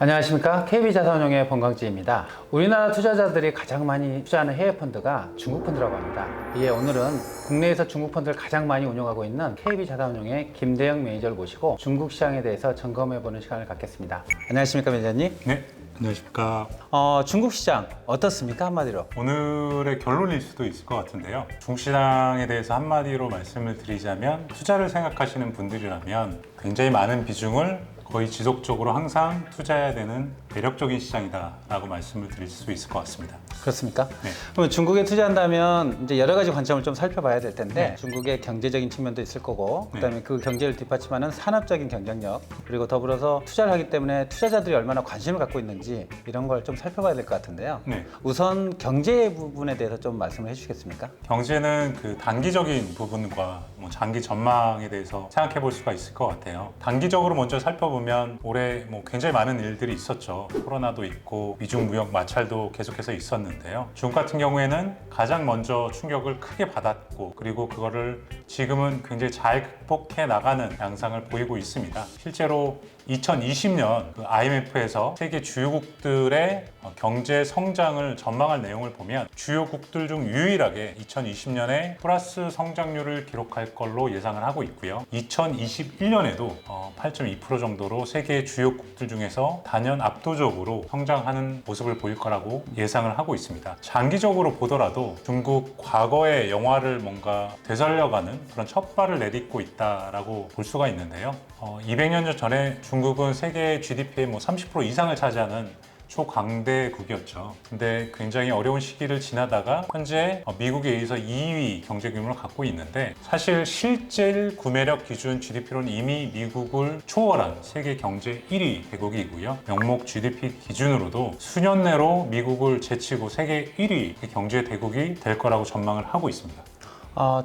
안녕하십니까. KB자산운용의 번광지입니다. 우리나라 투자자들이 가장 많이 투자하는 해외 펀드가 중국 펀드라고 합니다. 이에 오늘은 국내에서 중국 펀드를 가장 많이 운용하고 있는 KB자산운용의 김대영 매니저를 모시고 중국 시장에 대해서 점검해보는 시간을 갖겠습니다. 안녕하십니까, 매니저님. 네, 안녕하십니까. 중국 시장 어떻습니까, 한마디로? 오늘의 결론일 수도 있을 것 같은데요. 중국 시장에 대해서 한마디로 말씀을 드리자면 투자를 생각하시는 분들이라면 굉장히 많은 비중을 거의 지속적으로 항상 투자해야 되는 매력적인 시장이다라고 말씀을 드릴 수 있을 것 같습니다. 그렇습니까? 네. 그럼 중국에 투자한다면 이제 여러 가지 관점을 좀 살펴봐야 될 텐데 네. 중국의 경제적인 측면도 있을 거고 네. 그다음에 그 경제를 뒷받침하는 산업적인 경쟁력 그리고 더불어서 투자를 하기 때문에 투자자들이 얼마나 관심을 갖고 있는지 이런 걸 좀 살펴봐야 될 것 같은데요. 네. 우선 경제 부분에 대해서 좀 말씀을 해주시겠습니까? 경제는 그 단기적인 부분과 장기 전망에 대해서 생각해 볼 수가 있을 것 같아요. 단기적으로 먼저 살펴보면 올해 굉장히 많은 일들이 있었죠. 코로나도 있고 미중 무역 마찰도 계속해서 있었는데요. 중국 같은 경우에는 가장 먼저 충격을 크게 받았고 그리고 그거를 지금은 굉장히 잘 극복해 나가는 양상을 보이고 있습니다. 실제로 2020년 IMF에서 세계 주요국들의 경제 성장을 전망할 내용을 보면 주요국들 중 유일하게 2020년에 플러스 성장률을 기록할 걸로 예상을 하고 있고요. 2021년에도 8.2% 정도로 세계 주요국들 중에서 단연 압도적으로 성장하는 모습을 보일 거라고 예상을 하고 있습니다. 장기적으로 보더라도 중국 과거의 영화를 뭔가 되살려가는 그런 첫발을 내딛고 있다라고 볼 수가 있는데요. 200년 전에 중국은 세계 GDP의 30% 이상을 차지하는 초강대국이었죠. 근데 굉장히 어려운 시기를 지나다가 현재 미국에 의해서 2위 경제 규모를 갖고 있는데 사실 실제 구매력 기준 GDP로는 이미 미국을 초월한 세계 경제 1위 대국이고요. 명목 GDP 기준으로도 수년 내로 미국을 제치고 세계 1위 경제 대국이 될 거라고 전망을 하고 있습니다.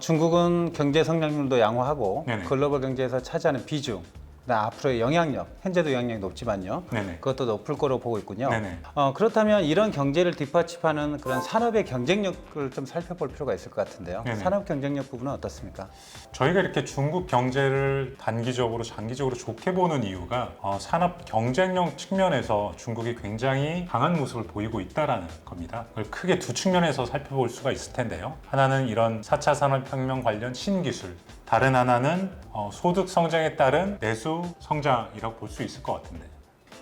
중국은 경제 성장률도 양호하고 네네. 글로벌 경제에서 차지하는 비중 앞으로의 영향력, 현재도 영향력이 높지만요. 네네. 그것도 높을 거로 보고 있군요. 네네. 그렇다면 이런 경제를 뒷받침하는 그런 산업의 경쟁력을 좀 살펴볼 필요가 있을 것 같은데요. 네네. 산업 경쟁력 부분은 어떻습니까? 저희가 이렇게 중국 경제를 단기적으로 장기적으로 좋게 보는 이유가 산업 경쟁력 측면에서 중국이 굉장히 강한 모습을 보이고 있다는 겁니다. 그걸 크게 두 측면에서 살펴볼 수가 있을 텐데요. 하나는 이런 4차 산업혁명 관련 신기술, 다른 하나는 소득 성장에 따른 내수 성장이라고 볼 수 있을 것 같은데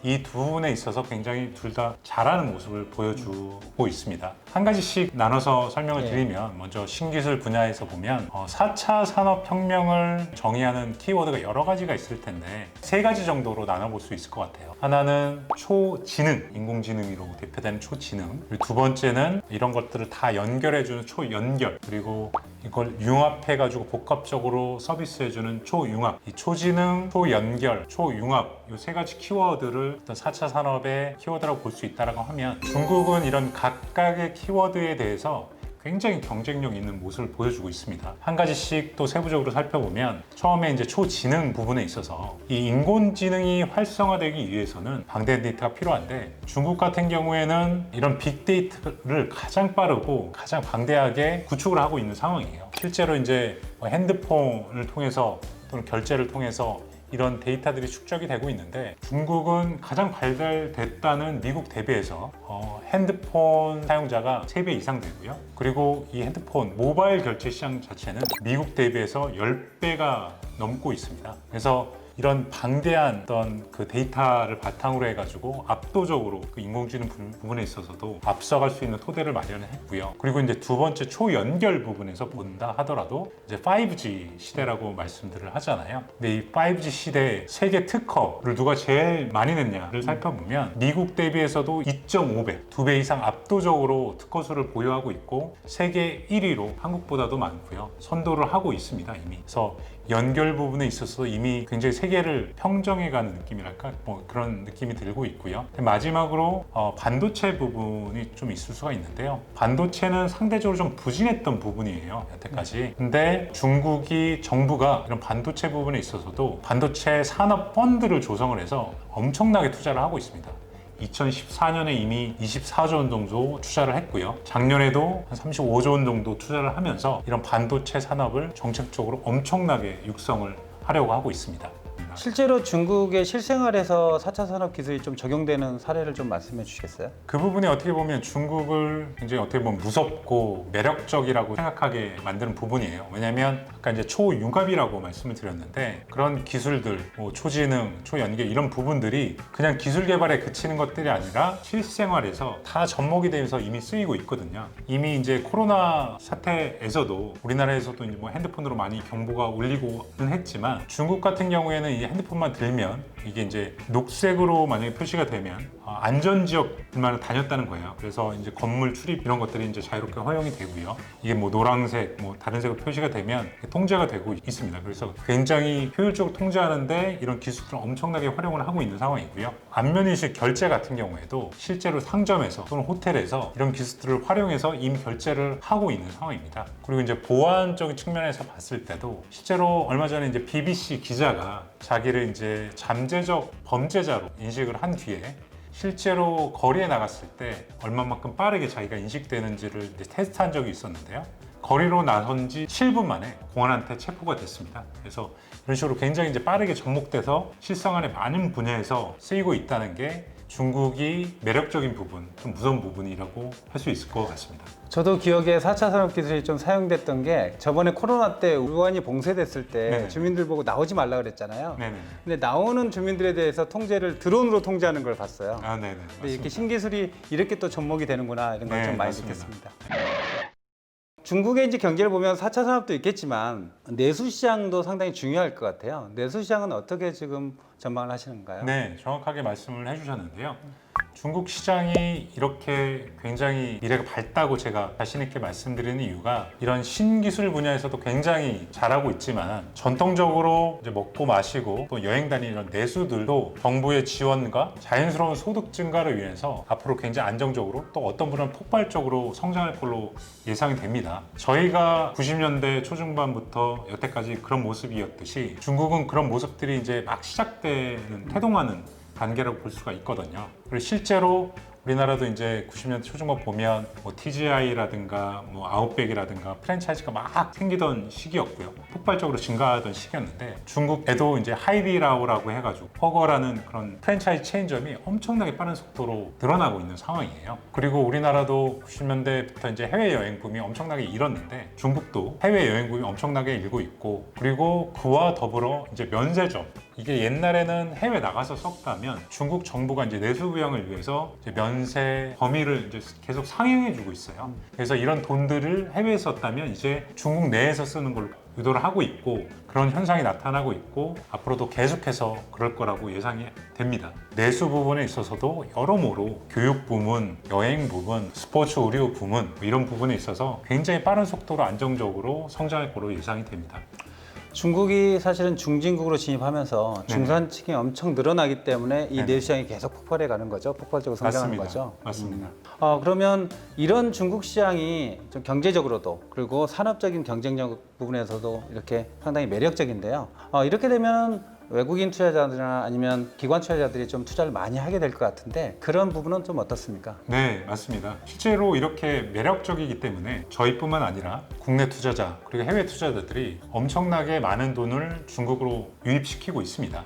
이 두 부분에 있어서 굉장히 둘 다 잘하는 모습을 보여주고 있습니다. 한 가지씩 나눠서 설명을 드리면 먼저 신기술 분야에서 보면 4차 산업혁명을 정의하는 키워드가 여러 가지가 있을 텐데 세 가지 정도로 나눠볼 수 있을 것 같아요. 하나는 초지능, 인공지능으로 대표되는 초지능, 그리고 두 번째는 이런 것들을 다 연결해주는 초연결, 그리고 이걸 융합해가지고 복합적으로 서비스해주는 초융합. 이 초지능, 초연결, 초융합 이 세 가지 키워드를 어떤 4차 산업의 키워드라고 볼 수 있다고 하면 중국은 이런 각각의 키워드에 대해서 굉장히 경쟁력 있는 모습을 보여주고 있습니다. 한 가지씩 또 세부적으로 살펴보면 처음에 이제 초지능 부분에 있어서 이 인공지능이 활성화되기 위해서는 방대한 데이터가 필요한데 중국 같은 경우에는 이런 빅데이터를 가장 빠르고 가장 방대하게 구축을 하고 있는 상황이에요. 실제로 이제 핸드폰을 통해서 또는 결제를 통해서 이런 데이터들이 축적이 되고 있는데 중국은 가장 발달됐다는 미국 대비해서 핸드폰 사용자가 3배 이상 되고요. 그리고 이 핸드폰 모바일 결제 시장 자체는 미국 대비해서 10배가 넘고 있습니다. 그래서 이런 방대한 어떤 그 데이터를 바탕으로 해가지고 압도적으로 그 인공지능 부분에 있어서도 앞서갈 수 있는 토대를 마련을 했고요. 그리고 이제 두 번째 초연결 부분에서 본다 하더라도 이제 5G 시대라고 말씀들을 하잖아요. 근데 이 5G 시대 세계 특허를 누가 제일 많이 냈냐를 살펴보면 미국 대비해서도 2.5배, 2배 이상 압도적으로 특허 수를 보유하고 있고 세계 1위로 한국보다도 많고요. 선도를 하고 있습니다, 이미. 그래서 연결 부분에 있어서 이미 굉장히 세계를 평정해가는 느낌이랄까 그런 느낌이 들고 있고요. 마지막으로 반도체 부분이 좀 있을 수가 있는데요. 반도체는 상대적으로 좀 부진했던 부분이에요, 여태까지. 근데 중국이 정부가 이런 반도체 부분에 있어서도 반도체 산업 펀드를 조성을 해서 엄청나게 투자를 하고 있습니다. 2014년에 이미 24조 원 정도 투자를 했고요. 작년에도 한 35조 원 정도 투자를 하면서 이런 반도체 산업을 정책적으로 엄청나게 육성을 하려고 하고 있습니다. 실제로 중국의 실생활에서 4차 산업 기술이 좀 적용되는 사례를 좀 말씀해 주시겠어요? 그 부분이 어떻게 보면 중국을 굉장히 어떻게 보면 무섭고 매력적이라고 생각하게 만드는 부분이에요. 왜냐하면 아까 이제 초융합이라고 말씀을 드렸는데 그런 기술들, 뭐 초지능, 초연계 이런 부분들이 그냥 기술 개발에 그치는 것들이 아니라 실생활에서 다 접목이 되면서 이미 쓰이고 있거든요. 이미 이제 코로나 사태에서도 우리나라에서도 이제 뭐 핸드폰으로 많이 경보가 울리고는 했지만 중국 같은 경우에는 이 핸드폰만 들면 이게 이제 녹색으로 만약에 표시가 되면 안전지역만 다녔다는 거예요. 그래서 이제 건물 출입 이런 것들이 이제 자유롭게 허용이 되고요. 이게 뭐 노란색, 뭐 다른 색으로 표시가 되면 통제가 되고 있습니다. 그래서 굉장히 효율적으로 통제하는데 이런 기술들을 엄청나게 활용을 하고 있는 상황이고요. 안면인식 결제 같은 경우에도 실제로 상점에서 또는 호텔에서 이런 기술들을 활용해서 이미 결제를 하고 있는 상황입니다. 그리고 이제 보안적인 측면에서 봤을 때도 실제로 얼마 전에 이제 BBC 기자가 자기를 이제 잠재적 범죄자로 인식을 한 뒤에 실제로 거리에 나갔을 때 얼마만큼 빠르게 자기가 인식되는지를 이제 테스트한 적이 있었는데요. 거리로 나선 지 7분 만에 공안한테 체포가 됐습니다. 그래서 이런 식으로 굉장히 이제 빠르게 접목돼서 실생활의 많은 분야에서 쓰이고 있다는 게 중국이 매력적인 부분, 좀 무서운 부분이라고 할 수 있을 것 같습니다. 저도 기억에 4차 산업 기술이 좀 사용됐던 게 저번에 코로나 때 우한이 봉쇄됐을 때 네네. 주민들 보고 나오지 말라 그랬잖아요. 네네. 근데 나오는 주민들에 대해서 통제를 드론으로 통제하는 걸 봤어요. 아, 네네. 근데 이렇게 신기술이 이렇게 또 접목이 되는구나 이런 걸 좀 네, 많이 맞습니다. 느꼈습니다. 중국의 이제 경제를 보면 4차 산업도 있겠지만 내수 시장도 상당히 중요할 것 같아요. 내수 시장은 어떻게 지금 전망을 하시는가요? 네, 정확하게 말씀을 해주셨는데요. 중국 시장이 이렇게 굉장히 미래가 밝다고 제가 자신 있게 말씀드리는 이유가 이런 신기술 분야에서도 굉장히 잘하고 있지만 전통적으로 이제 먹고 마시고 또 여행 다니는 이런 내수들도 정부의 지원과 자연스러운 소득 증가를 위해서 앞으로 굉장히 안정적으로 또 어떤 분은 폭발적으로 성장할 걸로 예상이 됩니다. 저희가 90년대 초중반부터 여태까지 그런 모습이었듯이 중국은 그런 모습들이 이제 막 시작되는 태동하는 단계라고 볼 수가 있거든요. 그리고 실제로 우리나라도 이제 90년대 초중반 보면 뭐 TGI라든가 뭐 아웃백이라든가 프랜차이즈가 막 생기던 시기였고요. 폭발적으로 증가하던 시기였는데 중국에도 이제 하이디라오라고 해가지고 허거라는 그런 프랜차이즈 체인점이 엄청나게 빠른 속도로 늘어나고 있는 상황이에요. 그리고 우리나라도 90년대부터 이제 해외여행 붐이 엄청나게 일었는데 중국도 해외여행 붐이 엄청나게 일고 있고 그리고 그와 더불어 이제 면세점 이게 옛날에는 해외 나가서 썼다면 중국 정부가 이제 내수 부양을 위해서 이제 면세 범위를 이제 계속 상향해주고 있어요. 그래서 이런 돈들을 해외에 썼다면 이제 중국 내에서 쓰는 걸로 유도를 하고 있고 그런 현상이 나타나고 있고 앞으로도 계속해서 그럴 거라고 예상이 됩니다. 내수 부분에 있어서도 여러모로 교육 부문, 여행 부문, 스포츠 의료 부문 이런 부분에 있어서 굉장히 빠른 속도로 안정적으로 성장할 거로 예상이 됩니다. 중국이 사실은 중진국으로 진입하면서 중산층이 엄청 늘어나기 때문에 이 네네. 내수 시장이 계속 폭발해 가는 거죠. 폭발적으로 성장하는 맞습니다. 거죠. 맞습니다. 그러면 이런 중국 시장이 좀 경제적으로도 그리고 산업적인 경쟁력 부분에서도 이렇게 상당히 매력적인데요. 이렇게 되면 외국인 투자자들이나 아니면 기관 투자자들이 좀 투자를 많이 하게 될 것 같은데 그런 부분은 좀 어떻습니까? 네, 맞습니다. 실제로 이렇게 매력적이기 때문에 저희뿐만 아니라 국내 투자자 그리고 해외 투자자들이 엄청나게 많은 돈을 중국으로 유입시키고 있습니다.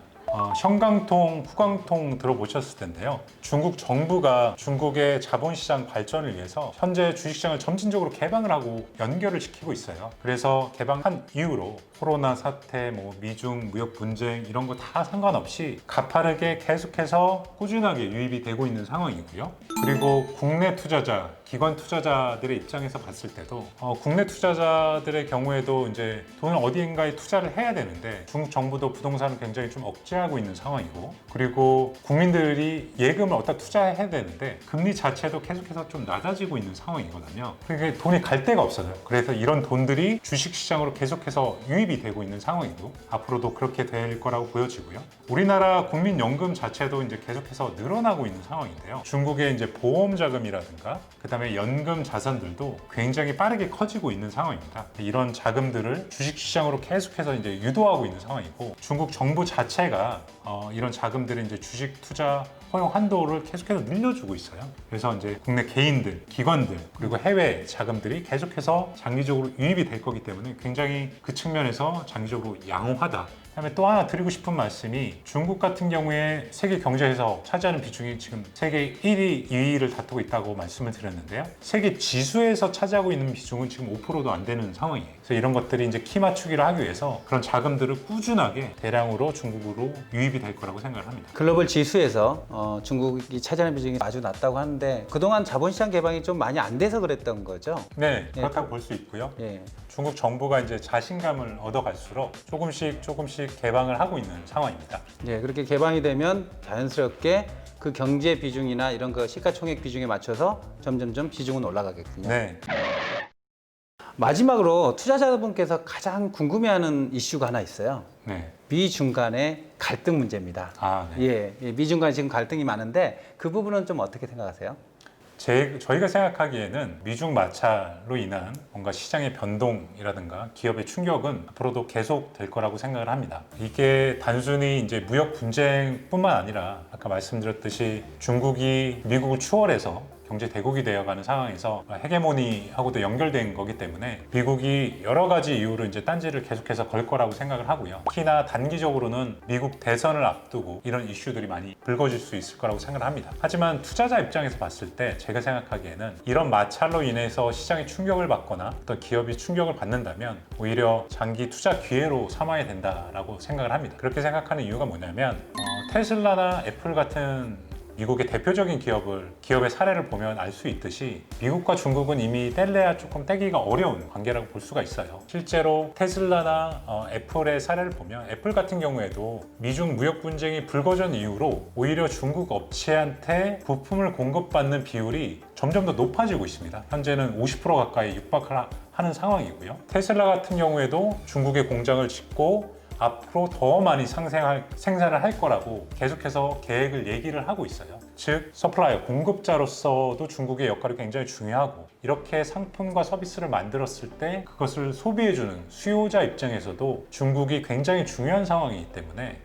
형광통, 후광통 들어보셨을 텐데요. 중국 정부가 중국의 자본시장 발전을 위해서 현재 주식시장을 점진적으로 개방을 하고 연결을 시키고 있어요. 그래서 개방한 이후로 코로나 사태, 뭐 미중 무역 분쟁 이런 거 다 상관없이 가파르게 계속해서 꾸준하게 유입이 되고 있는 상황이고요. 그리고 국내 투자자, 기관 투자자들의 입장에서 봤을 때도 국내 투자자들의 경우에도 이제 돈을 어디인가에 투자를 해야 되는데 중국 정부도 부동산을 굉장히 좀 억제하고 있는 상황이고 그리고 국민들이 예금을 어디다 투자해야 되는데 금리 자체도 계속해서 좀 낮아지고 있는 상황이거든요. 그게 돈이 갈 데가 없어요. 그래서 이런 돈들이 주식시장으로 계속해서 유입이 되고 있는 상황이고 앞으로도 그렇게 될 거라고 보여지고요. 우리나라 국민연금 자체도 이제 계속해서 늘어나고 있는 상황인데요. 중국의 이제 보험 자금이라든가 그다음에 연금 자산들도 굉장히 빠르게 커지고 있는 상황입니다. 이런 자금들을 주식시장으로 계속해서 이제 유도하고 있는 상황이고 중국 정부 자체가 이런 자금들을 이제 주식 투자 허용 한도를 계속해서 늘려주고 있어요. 그래서 이제 국내 개인들, 기관들 그리고 해외 자금들이 계속해서 장기적으로 유입이 될 거기 때문에 굉장히 그 측면에서 장기적으로 양호하다 그다음에 또 하나 드리고 싶은 말씀이 중국 같은 경우에 세계 경제에서 차지하는 비중이 지금 세계 1위, 2위를 다투고 있다고 말씀을 드렸는데요. 세계 지수에서 차지하고 있는 비중은 지금 5%도 안 되는 상황이에요. 그래서 이런 것들이 이제 키 맞추기를 하기 위해서 그런 자금들을 꾸준하게 대량으로 중국으로 유입이 될 거라고 생각을 합니다. 글로벌 지수에서 중국이 차지하는 비중이 아주 낮다고 하는데 그동안 자본시장 개방이 좀 많이 안 돼서 그랬던 거죠? 네, 그렇다고 볼 수 있고요. 예. 중국 정부가 이제 자신감을 얻어갈수록 조금씩 개방을 하고 있는 상황입니다. 예, 그렇게 개방이 되면 자연스럽게 그 경제 비중이나 이런 거 시가총액 비중에 맞춰서 점점점 비중은 올라가겠군요. 네. 마지막으로 투자자분께서 가장 궁금해하는 이슈가 하나 있어요. 네. 미중 간의 갈등 문제입니다. 아, 네. 예, 미중 간에 지금 갈등이 많은데 그 부분은 좀 어떻게 생각하세요? 저희가 생각하기에는 미중 마찰로 인한 뭔가 시장의 변동이라든가 기업의 충격은 앞으로도 계속 될 거라고 생각을 합니다. 이게 단순히 이제 무역 분쟁뿐만 아니라 아까 말씀드렸듯이 중국이 미국을 추월해서 경제 대국이 되어가는 상황에서 헤게모니하고도 연결된 거기 때문에 미국이 여러 가지 이유로 이제 딴지를 계속해서 걸 거라고 생각을 하고요. 특히나 단기적으로는 미국 대선을 앞두고 이런 이슈들이 많이 불거질 수 있을 거라고 생각을 합니다. 하지만 투자자 입장에서 봤을 때 제가 생각하기에는 이런 마찰로 인해서 시장이 충격을 받거나 어떤 기업이 충격을 받는다면 오히려 장기 투자 기회로 삼아야 된다라고 생각을 합니다. 그렇게 생각하는 이유가 뭐냐면 테슬라나 애플 같은 미국의 대표적인 기업의 사례를 보면 알 수 있듯이 미국과 중국은 이미 뗄래야 조금 떼기가 어려운 관계라고 볼 수가 있어요. 실제로 테슬라나 애플의 사례를 보면 애플 같은 경우에도 미중 무역 분쟁이 불거진 이후로 오히려 중국 업체한테 부품을 공급받는 비율이 점점 더 높아지고 있습니다. 현재는 50% 가까이 육박을 하는 상황이고요. 테슬라 같은 경우에도 중국에 공장을 짓고 앞으로 더 많이 생산을 할 거라고 계속해서 계획을 얘기를 하고 있어요. 즉 서플라이어, 공급자로서도 중국의 역할이 굉장히 중요하고 이렇게 상품과 서비스를 만들었을 때 그것을 소비해주는 수요자 입장에서도 중국이 굉장히 중요한 상황이기 때문에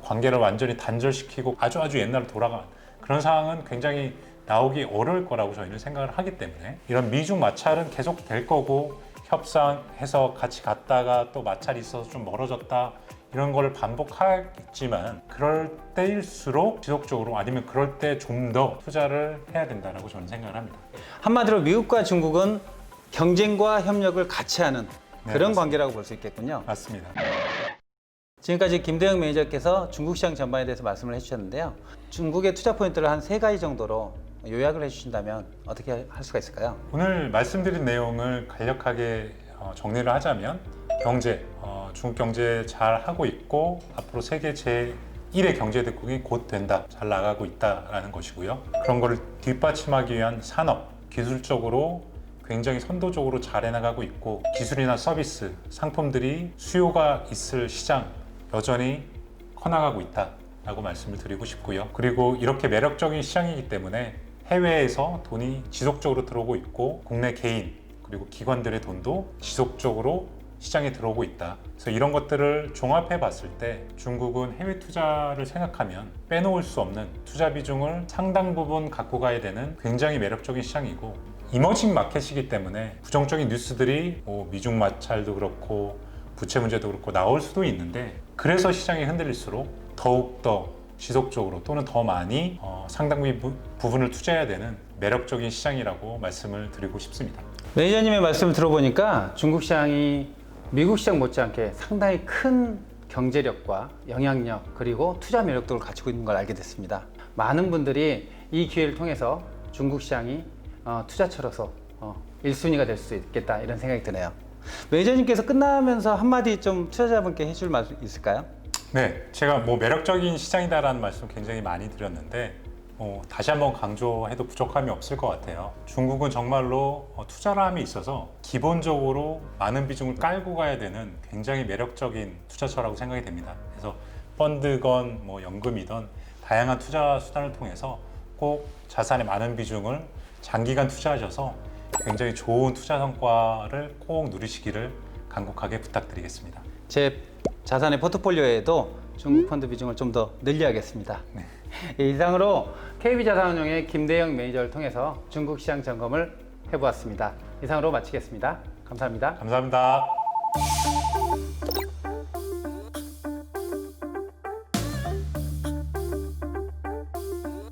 관계를 완전히 단절시키고 아주 옛날로 돌아간 그런 상황은 굉장히 나오기 어려울 거라고 저희는 생각을 하기 때문에 이런 미중 마찰은 계속 될 거고 협상해서 같이 갔다가 또 마찰이 있어서 좀 멀어졌다 이런 거를 반복하겠지만 그럴 때일수록 지속적으로 아니면 그럴 때 좀 더 투자를 해야 된다고 저는 생각을 합니다. 한마디로 미국과 중국은 경쟁과 협력을 같이 하는 네, 그런 맞습니다. 관계라고 볼 수 있겠군요. 맞습니다. 지금까지 김대영 매니저께서 중국 시장 전반에 대해서 말씀을 해주셨는데요. 중국의 투자 포인트를 한 3가지 정도로 요약을 해주신다면 어떻게 할 수가 있을까요? 오늘 말씀드린 내용을 간략하게 정리를 하자면 경제, 중국 경제 잘 하고 있고 앞으로 세계 제1의 경제 대국이 곧 된다, 잘 나가고 있다라는 것이고요. 그런 거를 뒷받침하기 위한 산업, 기술적으로 굉장히 선도적으로 잘 해나가고 있고 기술이나 서비스, 상품들이 수요가 있을 시장 여전히 커나가고 있다라고 말씀을 드리고 싶고요. 그리고 이렇게 매력적인 시장이기 때문에 해외에서 돈이 지속적으로 들어오고 있고 국내 개인 그리고 기관들의 돈도 지속적으로 시장에 들어오고 있다. 그래서 이런 것들을 종합해 봤을 때 중국은 해외 투자를 생각하면 빼놓을 수 없는 투자 비중을 상당 부분 갖고 가야 되는 굉장히 매력적인 시장이고 이머징 마켓이기 때문에 부정적인 뉴스들이 미중 마찰도 그렇고 부채 문제도 그렇고 나올 수도 있는데 그래서 시장이 흔들릴수록 더욱더 지속적으로 또는 더 많이 상당 부분을 투자해야 되는 매력적인 시장이라고 말씀을 드리고 싶습니다. 매니저님의 말씀을 들어보니까 중국 시장이 미국 시장 못지않게 상당히 큰 경제력과 영향력 그리고 투자 매력도를 갖추고 있는 걸 알게 됐습니다. 많은 분들이 이 기회를 통해서 중국 시장이 투자처로서 1순위가 될 수 있겠다 이런 생각이 드네요. 매니저님께서 끝나면서 한마디 좀 투자자분께 해줄 말 있을까요? 네, 제가 매력적인 시장이다라는 말씀 굉장히 많이 드렸는데 다시 한번 강조해도 부족함이 없을 것 같아요. 중국은 정말로 투자함에 있어서 기본적으로 많은 비중을 깔고 가야 되는 굉장히 매력적인 투자처라고 생각이 됩니다. 그래서 펀드건 연금이든 다양한 투자 수단을 통해서 꼭 자산의 많은 비중을 장기간 투자하셔서 굉장히 좋은 투자 성과를 꼭 누리시기를 간곡하게 부탁드리겠습니다. 제 자산의 포트폴리오에도 중국 펀드 비중을 좀 더 늘려야겠습니다. 네. 이상으로 KB자산운용의 김대영 매니저를 통해서 중국 시장 점검을 해보았습니다. 이상으로 마치겠습니다. 감사합니다. 감사합니다.